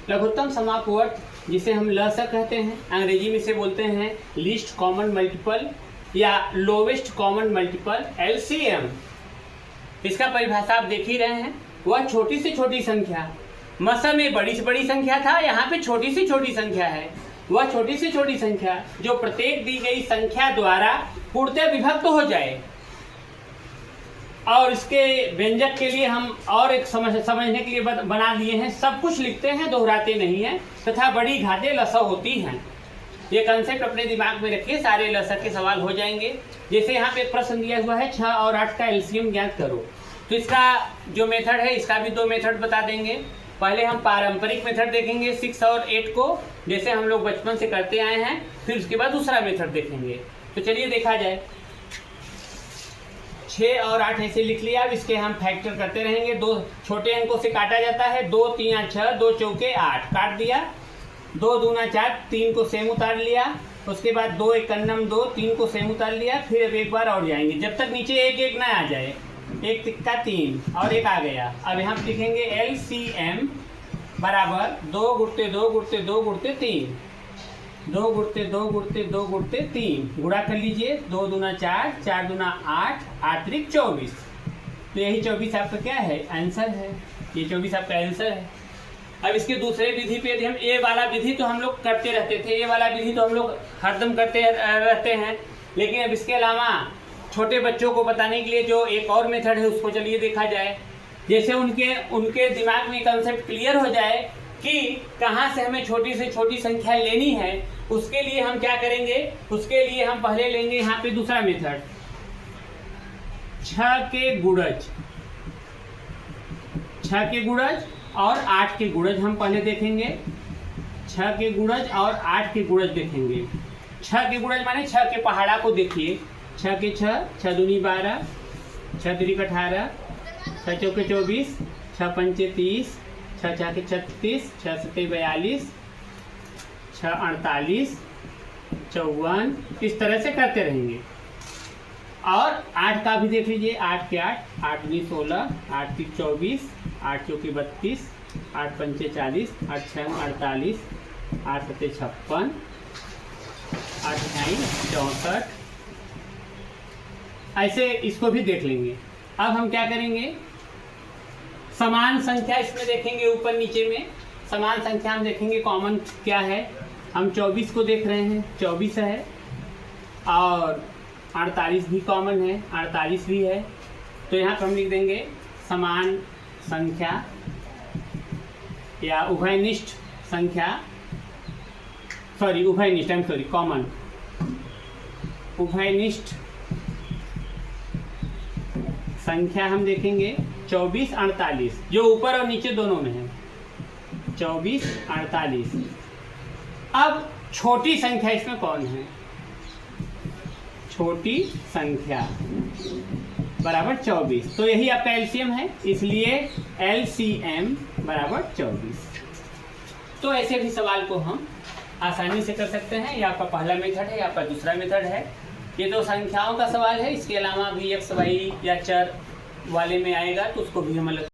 लघुत्तम समापवर्त जिसे हम लसा कहते हैं, अंग्रेजी में इसे बोलते हैं लीस्ट कॉमन मल्टीपल या लोवेस्ट कॉमन मल्टीपल, LCM। इसका परिभाषा आप देख ही रहे हैं, वह छोटी से छोटी संख्या, मसा में बड़ी से बड़ी संख्या था, यहाँ पे छोटी से छोटी संख्या है। वह छोटी से छोटी संख्या जो प्रत्येक दी गई संख्या द्वारा पूर्णतः विभक्त हो जाए। और इसके व्यंजक के लिए हम और एक समझने के लिए बना दिए हैं, सब कुछ लिखते हैं, दोहराते नहीं हैं, तथा बड़ी घातें लसा होती हैं। ये कंसेप्ट अपने दिमाग में रखिए, सारे लसा के सवाल हो जाएंगे। जैसे यहाँ पे प्रश्न दिया हुआ है 6 और 8 का LCM ज्ञात करो, तो इसका जो मेथड है इसका भी 2 मेथड बता देंगे। पहले हम पारंपरिक मेथड देखेंगे 6 और 8 को, जैसे हम लोग बचपन से करते आए हैं, फिर उसके बाद दूसरा मेथड देखेंगे। तो चलिए देखा जाए। 6 और 8 ऐसे लिख लिया। अब इसके हम फैक्टर करते रहेंगे, 2 छोटे अंकों से काटा जाता है, 2 3 6, 2 चौके 8 काट दिया, 2 दूना 4, 3 को सेम उतार लिया, उसके बाद 2 एक अन्नम 2, 3 को सेम उतार लिया, फिर अब एक बार और जाएंगे जब तक नीचे एक एक ना आ जाए। 1 तिक्का 3 और 1 आ गया। अब यहाँ पे लिखेंगे LCM बराबर 2 गुणते 2 गुणते 2 गुणते 3, 2 गुणते 2 गुणते 2 गुणते 3, गुणा कर लीजिए, 2 दूना 4, 4 दूना 8, 8 त्रिक 24। तो यही 24 आपका क्या है, आंसर है। ये 24 आपका आंसर है। अब इसके दूसरे विधि पे यदि हम ये वाला विधि तो हम लोग करते रहते थे, ये वाला विधि तो हम लोग हरदम करते रहते हैं, लेकिन अब इसके अलावा छोटे बच्चों को बताने के लिए जो एक और मेथड है उसको चलिए देखा जाए। जैसे उनके दिमाग में कंसेप्ट क्लियर हो जाए कि कहाँ से हमें छोटी से छोटी संख्या लेनी है, उसके लिए हम क्या करेंगे, उसके लिए हम पहले लेंगे यहाँ पे दूसरा मेथड 6 के गुणज, 6 के गुणज और 8 के गुणज हम पहले देखेंगे। 6 के गुणज और 8 के गुणज देखेंगे। 6 के गुणज माने 6 के पहाड़ा को देखिए, 6 के 6, 6 दूनी 12, 6 त्रिक 18, 6 चौके 24, 6 पंचे 30, 6 छके 36, 6 सत्ते 42, 6 48, 54, इस तरह से करते रहेंगे। और 8 का भी देख लीजिए, 8 के 8, 8 दूनी 16, 8 त्रिक 24, 8 चौके 32, 8 पंचे 40, 8 छः 48, 8 सत्ते 56, 8 9 64, ऐसे इसको भी देख लेंगे। अब हम क्या करेंगे, समान संख्या इसमें देखेंगे, ऊपर नीचे में समान संख्या हम देखेंगे कॉमन क्या है। हम 24 को देख रहे हैं, 24 है, और 48 भी कॉमन है, 48 भी है। तो यहाँ पर हम लिख देंगे समान संख्या या उभयनिष्ठ संख्या, कॉमन उभयनिष्ठ संख्या हम देखेंगे 24 48, जो ऊपर और नीचे दोनों में है, 24 48। अब छोटी संख्या इसमें कौन है, छोटी संख्या बराबर 24, तो यही आपका LCM है, इसलिए LCM बराबर 24। तो ऐसे भी सवाल को हम आसानी से कर सकते हैं। ये आपका पहला मेथड है, आपका दूसरा मेथड है। ये तो संख्याओं का सवाल है, इसके अलावा भी x y या चर वाले में आएगा तो उसको भी हम अलग